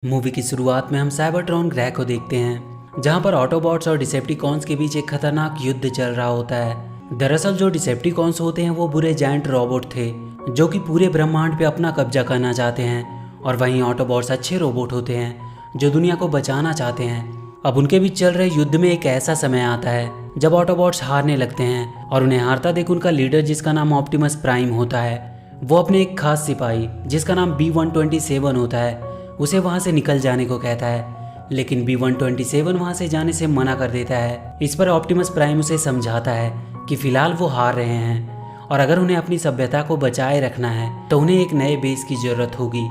Movie की शुरुआत में हम साइबरट्रॉन ग्रह को देखते हैं, जहां पर ऑटोबॉट्स और डिसेप्टिकॉन्स के बीच एक खतरनाक युद्ध चल रहा होता है। दरअसल जो डिसेप्टिकॉन्स होते हैं वो बुरे जायंट रोबोट थे जो कि पूरे ब्रह्मांड पे अपना कब्जा करना चाहते हैं, और वहीं ऑटोबॉट्स अच्छे रोबोट होते हैं जो दुनिया को बचाना चाहते हैं। अब उनके बीच चल रहे युद्ध में एक ऐसा समय आता है जब ऑटोबॉट्स हारने लगते हैं, और उन्हें हारता देख उनका लीडर जिसका नाम ऑप्टिमस प्राइम होता है, वो अपने एक खास सिपाही जिसका नाम B-127 होता है उसे वहां से निकल जाने को कहता है। लेकिन B-127 वहां से जाने से मना कर देता है। इस पर ऑप्टिमस प्राइम उसे समझाता है कि फिलहाल वो हार रहे हैं और अगर उन्हें अपनी सभ्यता को बचाए रखना है तो उन्हें एक नए बेस की जरूरत होगी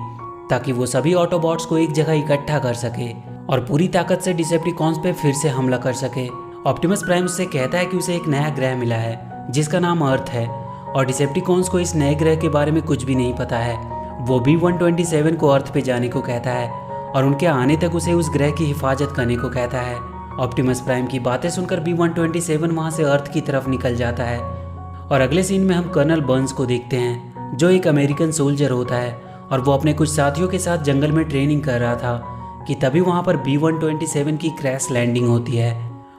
ताकि वो सभी ऑटोबॉट्स को एक जगह इकट्ठा कर सके और पूरी ताकत से डिसेप्टिकॉन्स पे फिर से हमला कर सके। ऑप्टिमस प्राइम उससे कहता है कि उसे एक नया ग्रह मिला है जिसका नाम अर्थ है, और डिसेप्टिकॉन्स को इस नए ग्रह के बारे में कुछ भी नहीं पता है। वो B-127 को अर्थ पे जाने को कहता है और उनके आने तक उसे उस ग्रह की हिफाजत करने को कहता है। ऑप्टिमस प्राइम की बातें सुनकर B-127 वहां से अर्थ की तरफ निकल जाता है, और अगले सीन में हम कर्नल बर्न्स को देखते हैं जो एक अमेरिकन सोल्जर होता है, और वो अपने कुछ साथियों के साथ जंगल में ट्रेनिंग कर रहा था कि तभी वहाँ पर B-127 की क्रैश लैंडिंग होती है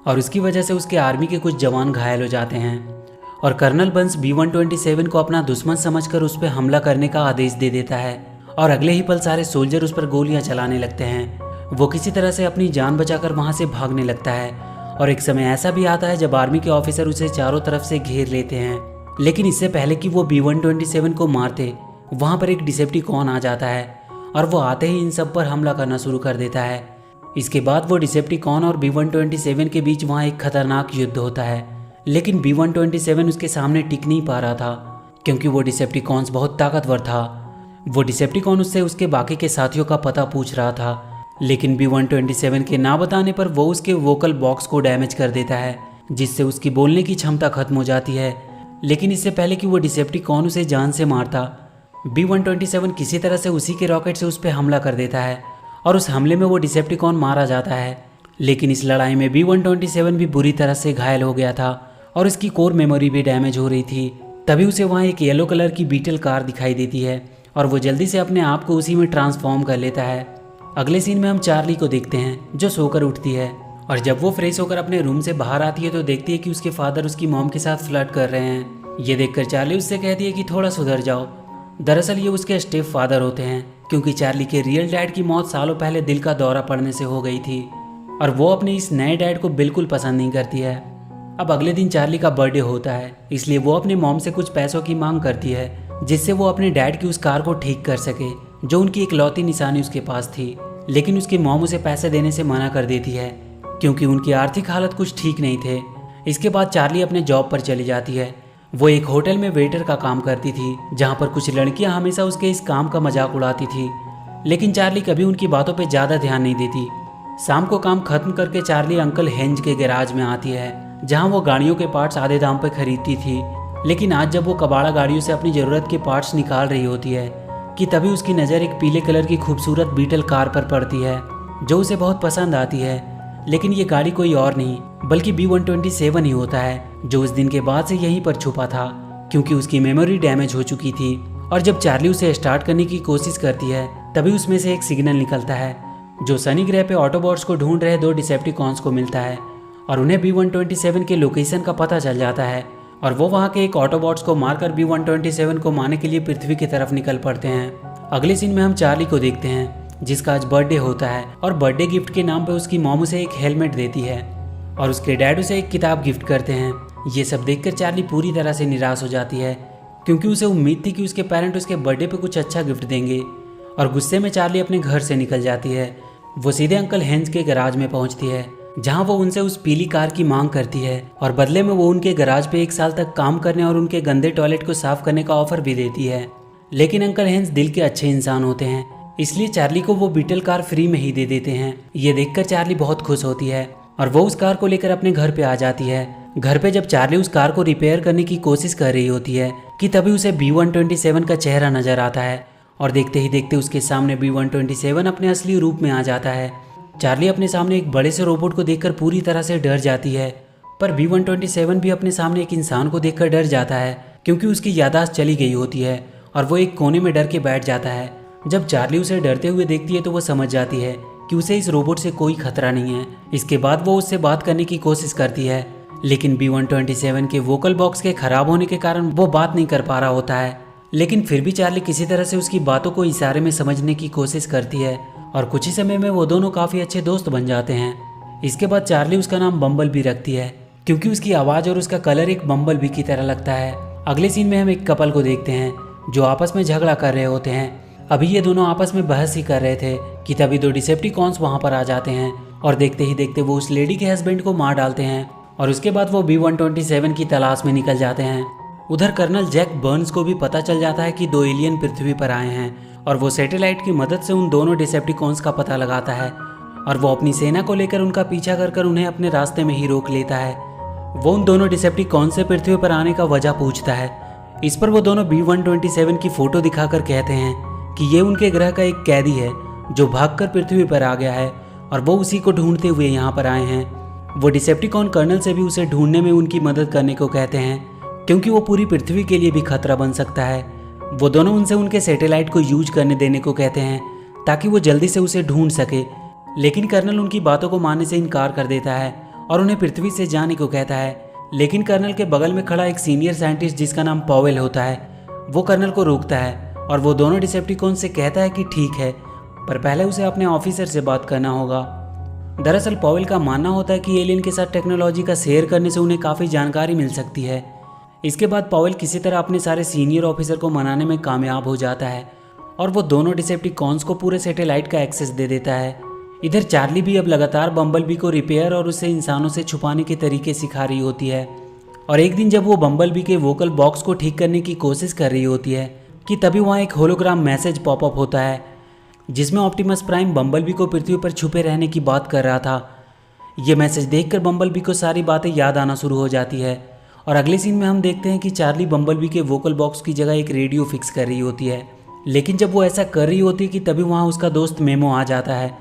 और उसकी वजह से उसके आर्मी के कुछ जवान घायल हो जाते हैं। और कर्नल बर्न्स B-127 को अपना दुश्मन समझकर उस पर हमला करने का आदेश दे देता है, और अगले ही पल सारे सोल्जर उस पर गोलियां चलाने लगते हैं। वो किसी तरह से अपनी जान बचाकर वहां से भागने लगता है, और एक समय ऐसा भी आता है जब आर्मी के ऑफिसर उसे चारों तरफ से घेर लेते हैं। लेकिन इससे पहले कि वो B-127 को मारते, वहां पर एक डिसेप्टिकॉन आ जाता है और वो आते ही इन सब पर हमला करना शुरू कर देता है। इसके बाद वो डिसेप्टिकॉन और B-127 के बीच वहाँ एक खतरनाक युद्ध होता है, लेकिन B-127 उसके सामने टिक नहीं पा रहा था क्योंकि वो डिसेप्टिकॉन्स बहुत ताकतवर था। वो डिसेप्टिकॉन उससे उसके बाकी के साथियों का पता पूछ रहा था, लेकिन B-127 के ना बताने पर वो उसके वोकल बॉक्स को डैमेज कर देता है जिससे उसकी बोलने की क्षमता खत्म हो जाती है। लेकिन इससे पहले कि वो डिसेप्टिकॉन उसे जान से मारता, B-127 किसी तरह से उसी के रॉकेट से उस पर हमला कर देता है, और उस हमले में वो डिसेप्टिकॉन मारा जाता है। लेकिन इस लड़ाई में B-127 भी बुरी तरह से घायल हो गया था और इसकी कोर मेमोरी भी डैमेज हो रही थी। तभी उसे वहाँ एक येलो कलर की बीटल कार दिखाई देती है और वो जल्दी से अपने आप को उसी में ट्रांसफॉर्म कर लेता है। अगले सीन में हम चार्ली को देखते हैं जो सोकर उठती है, और जब वो फ्रेश होकर अपने रूम से बाहर आती है तो देखती है कि उसके फादर उसकी मॉम के साथ फ्लर्ट कर रहे हैं। ये देखकर चार्ली उससे कहती है कि थोड़ा सुधर जाओ। दरअसल ये उसके स्टेप फादर होते हैं क्योंकि चार्ली के रियल डैड की मौत सालों पहले दिल का दौरा पड़ने से हो गई थी, और वो अपने इस नए डैड को बिल्कुल पसंद नहीं करती है। अब अगले दिन चार्ली का बर्थडे होता है, इसलिए वो अपने मॉम से कुछ पैसों की मांग करती है जिससे वो अपने डैड की उस कार को ठीक कर सके जो उनकी इकलौती निशानी उसके पास थी। लेकिन उसकी मॉम उसे पैसे देने से मना कर देती है क्योंकि उनकी आर्थिक हालत कुछ ठीक नहीं थे। इसके बाद चार्ली अपने जॉब पर चली जाती है। वो एक होटल में वेटर का काम करती थी जहाँ पर कुछ लड़कियाँ हमेशा उसके इस काम का मजाक उड़ाती थी, लेकिन चार्ली कभी उनकी बातों पर ज़्यादा ध्यान नहीं देती। शाम को काम खत्म करके चार्ली अंकल हेंज के गैराज में आती है जहां वो गाड़ियों के पार्ट्स आधे दाम पर खरीदती थी। लेकिन आज जब वो कबाड़ा गाड़ियों से अपनी ज़रूरत के पार्ट्स निकाल रही होती है कि तभी उसकी नज़र एक पीले कलर की खूबसूरत बीटल कार पर पड़ती है जो उसे बहुत पसंद आती है। लेकिन ये गाड़ी कोई और नहीं बल्कि B-127 ही होता है जो उस दिन के बाद से यहीं पर छुपा था क्योंकि उसकी मेमोरी डैमेज हो चुकी थी। और जब चार्ली उसे स्टार्ट करने की कोशिश करती है तभी उसमें से एक सिग्नल निकलता है जो शनि ग्रह पे ऑटोबॉट्स को ढूंढ रहे दो डिसेप्टिकॉन्स को मिलता है, और उन्हें B-127 के लोकेशन का पता चल जाता है, और वो वहाँ के एक ऑटोबॉट्स को मारकर B-127 को मारने के लिए पृथ्वी की तरफ निकल पड़ते हैं। अगले सीन में हम चार्ली को देखते हैं जिसका आज बर्थडे होता है, और बर्थडे गिफ्ट के नाम पर उसकी मॉम उसे एक हेलमेट देती है और उसके डैड उसे एक किताब गिफ्ट करते हैं। ये सब देखकर चार्ली पूरी तरह से निराश हो जाती है क्योंकि उसे उम्मीद थी कि उसके पेरेंट उसके बर्थडे पर कुछ अच्छा गिफ्ट देंगे, और गुस्से में चार्ली अपने घर से निकल जाती है। वो सीधे अंकल हेंज के गैराज में पहुंचती है जहां वो उनसे उस पीली कार की मांग करती है, और बदले में वो उनके गैराज पे 1 साल तक काम करने और उनके गंदे टॉयलेट को साफ करने का ऑफर भी देती है। लेकिन अंकल हेंज दिल के अच्छे इंसान होते हैं, इसलिए चार्ली को वो बीटल कार फ्री में ही दे देते हैं। ये देखकर चार्ली बहुत खुश होती है और वो उस कार को लेकर अपने घर पे आ जाती है। घर पे जब चार्ली उस कार को रिपेयर करने की कोशिश कर रही होती है कि तभी उसे B-127 का चेहरा नजर आता है, और देखते ही देखते उसके सामने B-127 अपने असली रूप में आ जाता है। चार्ली अपने सामने एक बड़े से रोबोट को देखकर पूरी तरह से डर जाती है, पर B-127 भी अपने सामने एक इंसान को देखकर डर जाता है क्योंकि उसकी याददाश्त चली गई होती है और वो एक कोने में डर के बैठ जाता है। जब चार्ली उसे डरते हुए देखती है तो वो समझ जाती है कि उसे इस रोबोट से कोई खतरा नहीं है। इसके बाद वो उससे बात करने की कोशिश करती है, लेकिन B-127 के वोकल बॉक्स के खराब होने के कारण वो बात नहीं कर पा रहा होता है। लेकिन फिर भी चार्ली किसी तरह से उसकी बातों को इशारे में समझने की कोशिश करती है और कुछ ही समय में वो दोनों काफ़ी अच्छे दोस्त बन जाते हैं। इसके बाद चार्ली उसका नाम बम्बल बी रखती है, क्योंकि उसकी आवाज़ और उसका कलर एक बम्बल बी की तरह लगता है। अगले सीन में हम एक कपल को देखते हैं जो आपस में झगड़ा कर रहे होते हैं। अभी ये दोनों आपस में बहस ही कर रहे थे कि तभी दो डिसेप्टिकॉन्स वहाँ पर आ जाते हैं और देखते ही देखते वो उस लेडी के हस्बैंड को मार डालते हैं और उसके बाद वो B-127 की तलाश में निकल जाते हैं। उधर कर्नल जैक बर्न्स को भी पता चल जाता है कि दो एलियन पृथ्वी पर आए हैं और वो सैटेलाइट की मदद से उन दोनों डिसेप्टिकॉन्स का पता लगाता है और वो अपनी सेना को लेकर उनका पीछा कर उन्हें अपने रास्ते में ही रोक लेता है। वो उन दोनों डिसेप्टिकॉन्स से पृथ्वी पर आने का वजह पूछता है। इस पर वो दोनों B-127 की फोटो दिखाकर कहते हैं कि ये उनके ग्रह का एक कैदी है जो भागकर पृथ्वी पर आ गया है और वो उसी को ढूंढते हुए यहाँ पर आए हैं। वो डिसेप्टिकॉन कर्नल से भी उसे ढूंढने में उनकी मदद करने को कहते हैं, क्योंकि वो पूरी पृथ्वी के लिए भी खतरा बन सकता है। वो दोनों उनसे उनके सैटेलाइट को यूज करने देने को कहते हैं ताकि वो जल्दी से उसे ढूंढ सके, लेकिन कर्नल उनकी बातों को मानने से इनकार कर देता है और उन्हें पृथ्वी से जाने को कहता है। लेकिन कर्नल के बगल में खड़ा एक सीनियर साइंटिस्ट जिसका नाम पॉवेल होता है, वो कर्नल को रोकता है और वो दोनों डिसेप्टिकॉन से कहता है कि ठीक है, पर पहले उसे अपने ऑफिसर से बात करना होगा। दरअसल पॉवेल का मानना होता है कि एलियन के साथ टेक्नोलॉजी का शेयर करने से उन्हें काफ़ी जानकारी मिल सकती है। इसके बाद पॉवेल किसी तरह अपने सारे सीनियर ऑफिसर को मनाने में कामयाब हो जाता है और वो दोनों डिसेप्टिकॉन्स को पूरे सैटेलाइट का एक्सेस दे देता है। इधर चार्ली भी अब लगातार बम्बलबी को रिपेयर और उसे इंसानों से छुपाने के तरीके सिखा रही होती है। और एक दिन जब वो बम्बलबी के वोकल बॉक्स को ठीक करने की कोशिश कर रही होती है कि तभी वहाँ एक होलोग्राम मैसेज पॉपअप होता है जिसमें ऑप्टिमस प्राइम बम्बलबी को पृथ्वी पर छुपे रहने की बात कर रहा था। ये मैसेज देखकर बम्बलबी को सारी बातें याद आना शुरू हो जाती है और अगले सीन में हम देखते हैं कि चार्ली बम्बलबी के वोकल बॉक्स की जगह एक रेडियो फिक्स कर रही होती है। लेकिन जब वो ऐसा कर रही होती है कि तभी वहाँ उसका दोस्त मेमो आ जाता है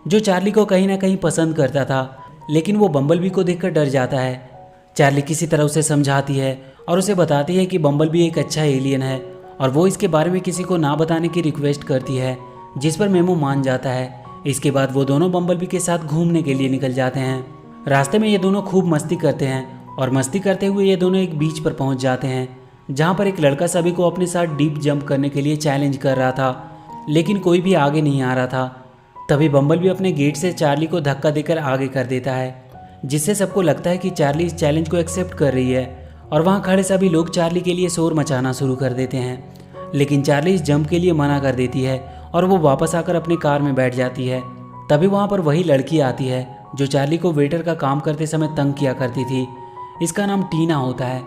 जो चार्ली को कहीं ना कहीं पसंद करता था, लेकिन वो बम्बलबी को देखकर डर जाता है। चार्ली किसी तरह उसे समझाती है और उसे बताती है कि बम्बलबी एक अच्छा एलियन है और वो इसके बारे में किसी को ना बताने की रिक्वेस्ट करती है, जिस पर मेमो मान जाता है। इसके बाद वो दोनों बम्बलबी के साथ घूमने के लिए निकल जाते हैं। रास्ते में ये दोनों खूब मस्ती करते हैं और मस्ती करते हुए ये दोनों एक बीच पर पहुंच जाते हैं जहां पर एक लड़का सभी को अपने साथ डीप जंप करने के लिए चैलेंज कर रहा था, लेकिन कोई भी आगे नहीं आ रहा था। तभी बम्बलबी अपने गेट से चार्ली को धक्का देकर आगे कर देता है, जिससे सबको लगता है कि चार्ली इस चैलेंज को एक्सेप्ट कर रही है और वहाँ खड़े सभी लोग चार्ली के लिए शोर मचाना शुरू कर देते हैं। लेकिन चार्ली इस जंप के लिए मना कर देती है और वो वापस आकर अपनी कार में बैठ जाती है। तभी वहाँ पर वही लड़की आती है जो चार्ली को वेटर का काम करते समय तंग किया करती थी। इसका नाम टीना होता है।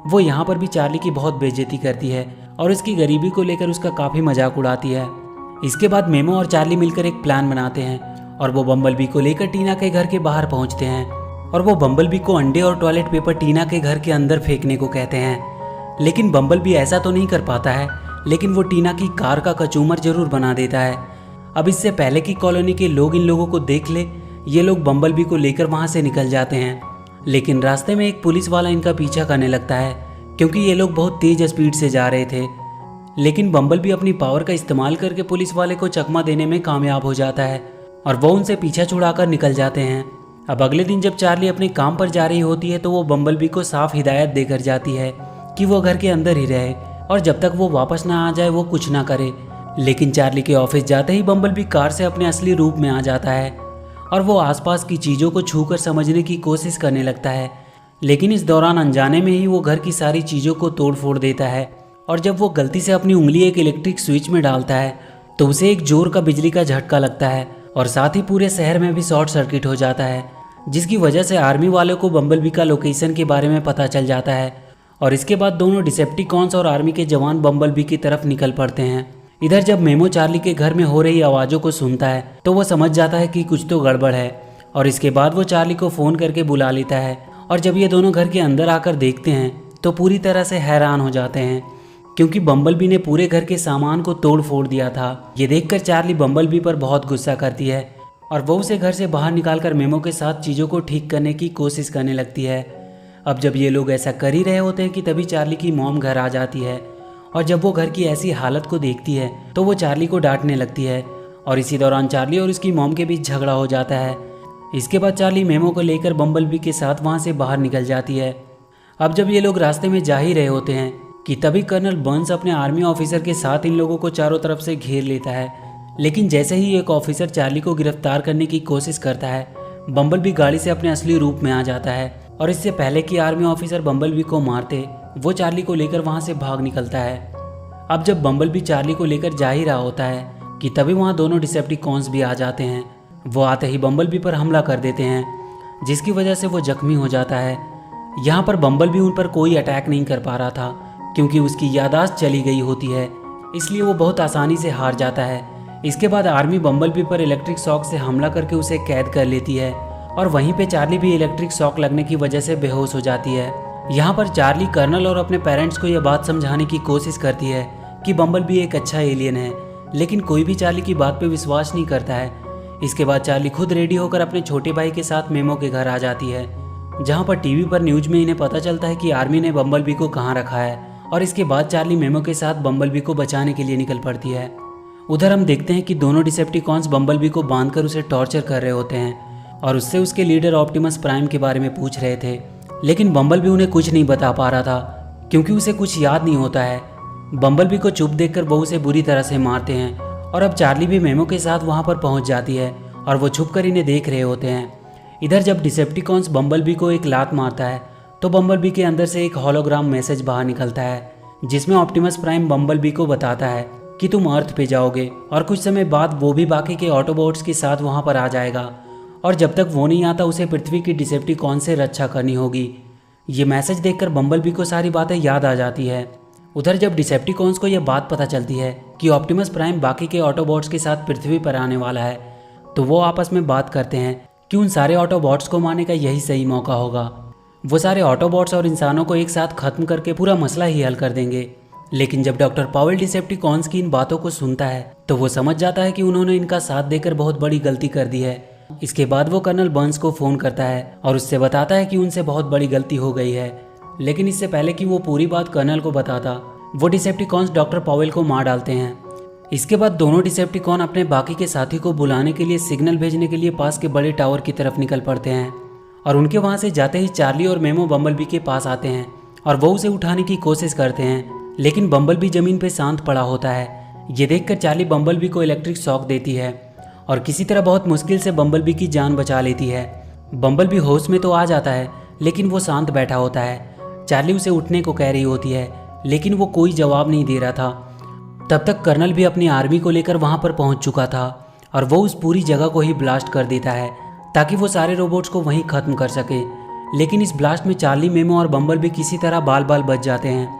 वो यहाँ पर भी चार्ली की बहुत बेइज्जती करती है और इसकी गरीबी को लेकर उसका काफ़ी मजाक उड़ाती है। इसके बाद मेमो और चार्ली मिलकर एक प्लान बनाते हैं और वो बम्बलबी को लेकर टीना के घर के बाहर पहुंचते हैं और वो बम्बलबी को अंडे और टॉयलेट पेपर टीना के घर के अंदर फेंकने को कहते हैं। लेकिन बम्बलबी ऐसा तो नहीं कर पाता है, लेकिन वो टीना की कार का कचूमर जरूर बना देता है। अब इससे पहले कि कॉलोनी के लोग इन लोगों को देख ले, ये लोग बम्बलबी को लेकर वहाँ से निकल जाते हैं। लेकिन रास्ते में एक पुलिस वाला इनका पीछा करने लगता है क्योंकि ये लोग बहुत तेज स्पीड से जा रहे थे। लेकिन बम्बलबी अपनी पावर का इस्तेमाल करके पुलिस वाले को चकमा देने में कामयाब हो जाता है और वो उनसे पीछा छुड़ाकर निकल जाते हैं। अब अगले दिन जब चार्ली अपने काम पर जा रही होती है तो वो बम्बलबी को साफ हिदायत देकर जाती है कि वो घर के अंदर ही रहे और जब तक वो वापस ना आ जाए वो कुछ ना करे। लेकिन चार्ली के ऑफिस जाते ही बम्बलबी कार से अपने असली रूप में आ जाता है और वो आसपास की चीज़ों को छूकर समझने की कोशिश करने लगता है। लेकिन इस दौरान अनजाने में ही वो घर की सारी चीज़ों को तोड़ फोड़ देता है और जब वो गलती से अपनी उंगली एक इलेक्ट्रिक स्विच में डालता है तो उसे एक जोर का बिजली का झटका लगता है और साथ ही पूरे शहर में भी शॉर्ट सर्किट हो जाता है, जिसकी वजह से आर्मी वालों को बम्बलबी का लोकेशन के बारे में पता चल जाता है। और इसके बाद दोनों डिसेप्टिकॉन्स और आर्मी के जवान बम्बलबी की तरफ निकल पड़ते हैं। इधर जब मेमो चार्ली के घर में हो रही आवाज़ों को सुनता है तो वो समझ जाता है कि कुछ तो गड़बड़ है और इसके बाद वो चार्ली को फ़ोन करके बुला लेता है। और जब ये दोनों घर के अंदर आकर देखते हैं तो पूरी तरह से हैरान हो जाते हैं क्योंकि बम्बलबी ने पूरे घर के सामान को तोड़ फोड़ दिया था। ये देखकर चार्ली बम्बलबी पर बहुत गुस्सा करती है और वो उसे घर से बाहर निकालकर मेमो के साथ चीज़ों को ठीक करने की कोशिश करने लगती है। अब जब ये लोग ऐसा कर ही रहे होते हैं कि तभी चार्ली की मॉम घर आ जाती है और जब वो घर की ऐसी हालत को देखती है तो वो चार्ली को डांटने लगती है और इसी दौरान चार्ली और उसकी मॉम के बीच झगड़ा हो जाता है। इसके बाद चार्ली मेमो को लेकर बम्बलबी के साथ वहाँ से बाहर निकल जाती है। अब जब ये लोग रास्ते में जा ही रहे होते हैं कि तभी कर्नल बर्न्स अपने आर्मी ऑफिसर के साथ इन लोगों को चारों तरफ से घेर लेता है। लेकिन जैसे ही एक ऑफिसर चार्ली को गिरफ्तार करने की कोशिश करता है, बम्बलबी गाड़ी से अपने असली रूप में आ जाता है और इससे पहले कि आर्मी ऑफिसर बम्बलबी को मारते, वो चार्ली को लेकर वहाँ से भाग निकलता है। अब जब बम्बलबी चार्ली को लेकर जा ही रहा होता है कि तभी वहाँ दोनों डिसेप्टिकॉन्स भी आ जाते हैं। वो आते ही बम्बलबी पर हमला कर देते हैं, जिसकी वजह से वो जख्मी हो जाता है। यहाँ पर बम्बलबी उन पर कोई अटैक नहीं कर पा रहा था क्योंकि उसकी याददाश्त चली गई होती है, इसलिए वो बहुत आसानी से हार जाता है। इसके बाद आर्मी बम्बलबी पर इलेक्ट्रिक शॉक से हमला करके उसे कैद कर लेती है और वहीं पे चार्ली भी इलेक्ट्रिक शॉक लगने की वजह से बेहोश हो जाती है। यहाँ पर चार्ली कर्नल और अपने पेरेंट्स को यह बात समझाने की कोशिश करती है कि बम्बलबी एक अच्छा एलियन है, लेकिन कोई भी चार्ली की बात पे विश्वास नहीं करता है। इसके बाद चार्ली खुद रेडी होकर अपने छोटे भाई के साथ मेमो के घर आ जाती है, जहाँ पर टीवी पर न्यूज में इन्हें पता चलता है कि आर्मी ने बम्बलबी को कहाँ रखा है। और इसके बाद चार्ली मेमो के साथ बम्बलबी को बचाने के लिए निकल पड़ती है। उधर हम देखते हैं कि दोनों डिसेप्टिकॉन्स बम्बलबी को बांधकर उसे टॉर्चर कर रहे होते हैं और उससे उसके लीडर ऑप्टिमस प्राइम के बारे में पूछ रहे थे, लेकिन बम्बलबी उन्हें कुछ नहीं बता पा रहा था क्योंकि उसे कुछ याद नहीं होता है। बम्बलबी को चुप देखकर वो उसे बुरी तरह से मारते हैं और अब चार्ली भी मेमो के साथ वहाँ पर पहुँच जाती है और वो छुप कर इन्हें देख रहे होते हैं। इधर जब डिसेप्टिकॉन्स बम्बलबी को एक लात मारता है तो बम्बलबी के अंदर से एक होलोग्राम मैसेज बाहर निकलता है, जिसमें ऑप्टिमस प्राइम बम्बलबी को बताता है कि तुम अर्थ पे जाओगे और कुछ समय बाद वो भी बाकी के ऑटोबॉट्स के साथ वहाँ पर आ जाएगा और जब तक वो नहीं आता उसे पृथ्वी की डिसेप्टिकॉन से रक्षा करनी होगी। ये मैसेज देखकर बम्बलबी को सारी बातें याद आ जाती है। उधर जब डिसेप्टिकॉन्स को यह बात पता चलती है कि ऑप्टिमस प्राइम बाकी के ऑटोबॉट्स के साथ पृथ्वी पर आने वाला है, तो वो आपस में बात करते हैं कि उन सारे ऑटोबॉट्स को मारने का यही सही मौका होगा। वो सारे ऑटोबॉट्स और इंसानों को एक साथ खत्म करके पूरा मसला ही हल कर देंगे। लेकिन जब डॉक्टर पावेल डिसेप्टिकॉन्स की इन बातों को सुनता है तो वो समझ जाता है कि उन्होंने इनका साथ देकर बहुत बड़ी गलती कर दी है। इसके बाद वो कर्नल बर्न्स को फ़ोन करता है और उससे बताता है कि उनसे बहुत बड़ी गलती हो गई है। लेकिन इससे पहले कि वो पूरी बात कर्नल को बताता, वो डिसेप्टिकॉन्स डॉक्टर पावेल को मार डालते हैं। इसके बाद दोनों डिसेप्टिकॉन अपने बाकी के साथी को बुलाने के लिए सिग्नल भेजने के लिए पास के बड़े टावर की तरफ निकल पड़ते हैं और उनके वहाँ से जाते ही चार्ली और मेमो बम्बलबी के पास आते हैं और वो उसे उठाने की कोशिश करते हैं, लेकिन बम्बलबी जमीन पे शांत पड़ा होता है। ये देखकर चार्ली बम्बलबी को इलेक्ट्रिक शॉक देती है और किसी तरह बहुत मुश्किल से बम्बलबी की जान बचा लेती है। बम्बलबी होश में तो आ जाता है लेकिन वो शांत बैठा होता है। चार्ली उसे उठने को कह रही होती है लेकिन वो कोई जवाब नहीं दे रहा था। तब तक कर्नल भी अपनी आर्मी को लेकर वहाँ पर पहुँच चुका था और वो उस पूरी जगह को ही ब्लास्ट कर देता है ताकि वो सारे रोबोट्स को वहीं ख़त्म कर सके। लेकिन इस ब्लास्ट में चार्ली, मेमो और बम्बलबी किसी तरह बाल बाल बच जाते हैं।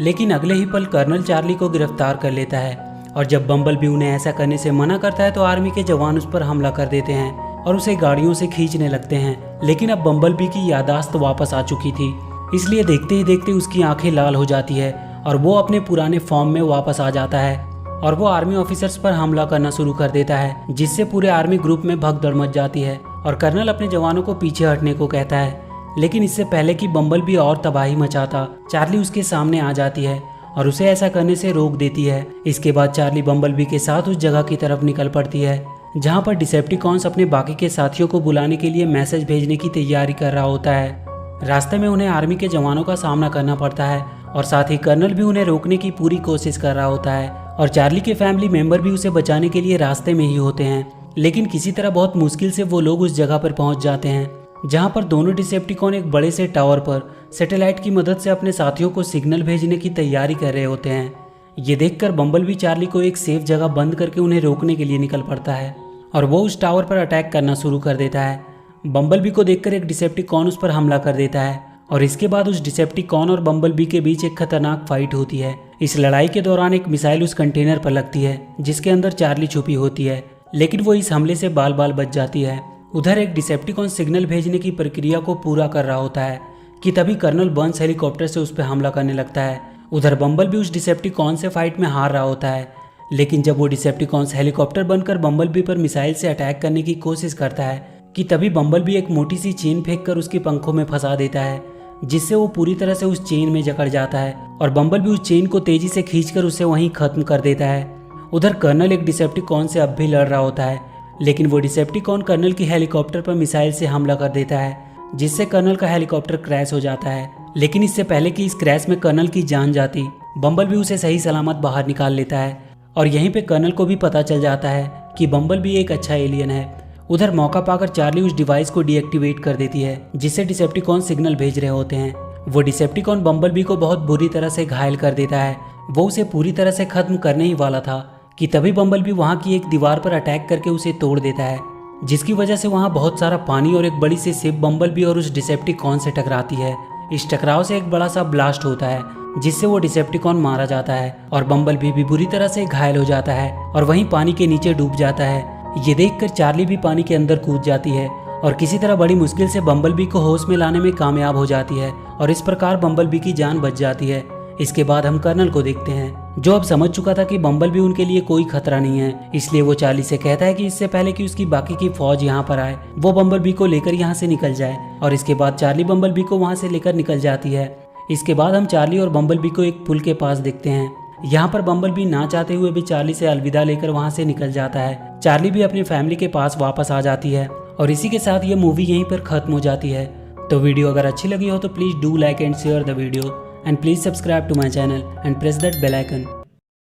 लेकिन अगले ही पल कर्नल चार्ली को गिरफ्तार कर लेता है और जब बम्बलबी उन्हें ऐसा करने से मना करता है तो आर्मी के जवान उस पर हमला कर देते हैं और उसे गाड़ियों से खींचने लगते हैं। लेकिन अब बम्बलबी की याददाश्त वापस आ चुकी थी, इसलिए देखते ही देखते उसकी आंखें लाल हो जाती है और वो अपने पुराने फॉर्म में वापस आ जाता है और वो आर्मी ऑफिसर्स पर हमला करना शुरू कर देता है, जिससे पूरे आर्मी ग्रुप में भगदड़ मच जाती है और कर्नल अपने जवानों को पीछे हटने को कहता है। लेकिन इससे पहले कि बम्बलबी और तबाही मचाता, चार्ली उसके सामने आ जाती है और उसे ऐसा करने से रोक देती है। इसके बाद चार्ली बम्बलबी के साथ उस जगह की तरफ निकल पड़ती है जहाँ पर डिसेप्टिकॉन्स अपने बाकी के साथियों को बुलाने के लिए मैसेज भेजने की तैयारी कर रहा होता है। रास्ते में उन्हें आर्मी के जवानों का सामना करना पड़ता है और साथ ही कर्नल भी उन्हें रोकने की पूरी कोशिश कर रहा होता है और चार्ली के फैमिली मेंबर भी उसे बचाने के लिए रास्ते में ही होते हैं। लेकिन किसी तरह बहुत मुश्किल से वो लोग उस जगह पर पहुंच जाते हैं जहां पर दोनों डिसेप्टिकॉन एक बड़े से टावर पर सैटेलाइट की मदद से अपने साथियों को सिग्नल भेजने की तैयारी कर रहे होते हैं। ये देखकर बम्बलबी चार्ली को एक सेफ जगह बंद करके उन्हें रोकने के लिए निकल पड़ता है और वो उस टावर पर अटैक करना शुरू कर देता है। बम्बलबी को देखकर एक डिसेप्टिकॉन उस पर हमला कर देता है और इसके बाद उस डिसेप्टिकॉन और बम्बलबी के बीच एक खतरनाक फाइट होती है। इस लड़ाई के दौरान एक मिसाइल उस कंटेनर पर लगती है जिसके अंदर चार्ली छुपी होती है, लेकिन वो इस हमले से बाल बाल बच जाती है। उधर एक डिसेप्टिकॉन सिग्नल भेजने की प्रक्रिया को पूरा कर रहा होता है कि तभी कर्नल बर्न्स हेलीकॉप्टर से उस पर हमला करने लगता है। उधर बम्बलबी उस डिसेप्टिकॉन से फाइट में हार रहा होता है, लेकिन जब वो डिसेप्टिकॉन्स हेलीकॉप्टर बनकर बम्बलबी पर मिसाइल से अटैक करने की कोशिश करता है कि तभी बम्बलबी एक मोटी सी चेन फेंक कर उसके पंखों में फंसा देता है, जिससे वो पूरी तरह से उस चेन में जकड़ जाता है और बम्बल भी उस चेन को तेजी से खींचकर उसे वहीं खत्म कर देता है। उधर कर्नल एक डिसेप्टिकॉन से अब भी लड़ रहा होता है, लेकिन वो डिसेप्टिकॉन कर्नल की हेलीकॉप्टर पर मिसाइल से हमला कर देता है, जिससे कर्नल का हेलीकॉप्टर क्रैश हो जाता है। लेकिन इससे पहले कि इस क्रैश में कर्नल की जान जाती, बम्बल भी उसे सही सलामत बाहर निकाल लेता है और यहीं पे कर्नल को भी पता चल जाता है कि बम्बल भी एक अच्छा एलियन है। उधर मौका पाकर चार्ली उस डिवाइस को डीएक्टिवेट कर देती है, जिससे डिसेप्टिकॉन सिग्नल भेज रहे होते हैं। वो डिसेप्टिकॉन बम्बल भी को बहुत बुरी तरह से घायल कर देता है। वो उसे पूरी तरह से खत्म करने ही वाला था कि तभी बम्बल भी वहाँ की एक दीवार पर अटैक करके उसे तोड़ देता है, जिसकी वजह से वहाँ बहुत सारा पानी और एक बड़ी सी शिप बम्बल भी और उस डिसेप्टिकॉन से टकराती है। इस टकराव से एक बड़ा सा ब्लास्ट होता है, जिससे वो डिसेप्टिकॉन मारा जाता है और बम्बल भी बुरी तरह से घायल हो जाता है और वहीं पानी के नीचे डूब जाता है। ये देखकर चार्ली भी पानी के अंदर कूद जाती है और किसी तरह बड़ी मुश्किल से बम्बल को होश में लाने में कामयाब हो जाती है और इस प्रकार बम्बल की जान बच जाती है। इसके बाद हम कर्नल को देखते हैं, जो अब समझ चुका था कि बम्बल उनके लिए कोई खतरा नहीं है। इसलिए वो चार्ली से कहता है कि इससे पहले कि उसकी बाकी की फौज यहाँ पर आए, वो बम्बल को लेकर यहाँ से निकल जाए और इसके बाद चार्ली बम्बल को वहाँ से लेकर निकल जाती है। इसके बाद हम चार्ली और बम्बल को एक पुल के पास देखते हैं। यहाँ पर बम्बल ना चाहते हुए भी चार्ली से अलविदा लेकर वहाँ से निकल जाता है। चार्ली भी अपनी फैमिली के पास वापस आ जाती है और इसी के साथ ये मूवी यहीं पर खत्म हो जाती है। तो वीडियो अगर अच्छी लगी हो तो please do like and share the video and please subscribe to my channel and press that bell icon.